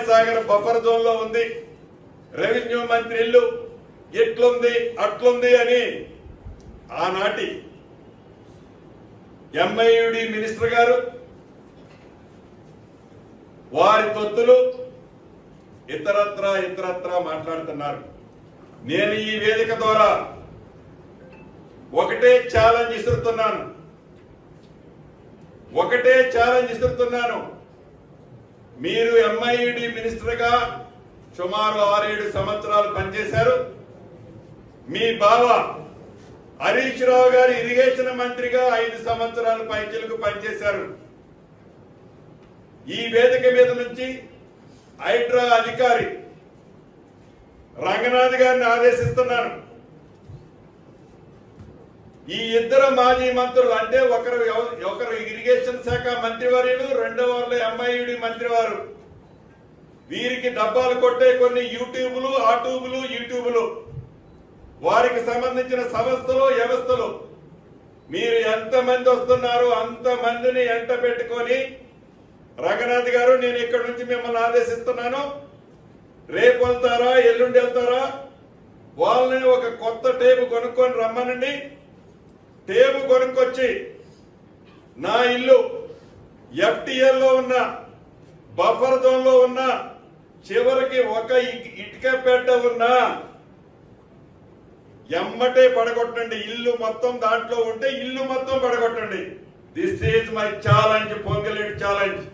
Sagar buffer zone లో ఉంది, revenue మంత్రి ఇల్లు ఎట్లుంది అట్లుంది అని ఆనాటి ఎంఐయుడి మినిస్టర్ గారు వారి తొత్తులు ఇతరత్రా మాట్లాడుతున్నారు. నేను ఈ వేదిక ద్వారా ఒకటే ఛాలెంజ్ ఇస్తున్నాను. మీరు ఎంఐయుడి మినిస్టర్ గా సుమారు 6-7 సంవత్సరాలు పనిచేశారు. మీ బావ హరీష్ రావు గారు ఇరిగేషన్ మంత్రిగా 5 సంవత్సరాలు పైచిలకు పనిచేశారు. ఈ వేదిక మీద నుంచి హైడ్రా అధికారి రంగనాథ్ గారిని ఆదేశిస్తున్నాను. ఈ ఇద్దరు మాజీ మంత్రులు అంటే ఒకరు ఇరిగేషన్ శాఖ మంత్రివర్యులు, రెండవ వాళ్ళు ఎంఐయుడి మంత్రివారు, వీరికి డబ్బాలు కొట్టే కొన్ని యూట్యూబులు వారికి సంబంధించిన సంస్థలు వ్యవస్థలు మీరు ఎంతమంది వస్తున్నారో అంతమందిని ఎంట పెట్టుకొని రంగనాథ్ గారు నేను ఇక్కడ నుంచి మిమ్మల్ని ఆదేశిస్తున్నాను. రేపు వెళ్తారా ఎల్లుండి వెళ్తారా వాళ్ళని ఒక కొత్త టేబు కొనుక్కొని రమ్మనండి. టేబు కొనుక్కొచ్చి నా ఇల్లు FTL లో ఉన్న బఫర్ జోన్ లో ఉన్న చివరికి ఒక ఇటుక పెట్ట ఉన్నా ఎమ్మటే పడగొట్టండి. ఇల్లు మొత్తం దాంట్లో ఉంటే ఇల్లు మొత్తం పడగొట్టండి. This is my challenge, Pongaleti challenge.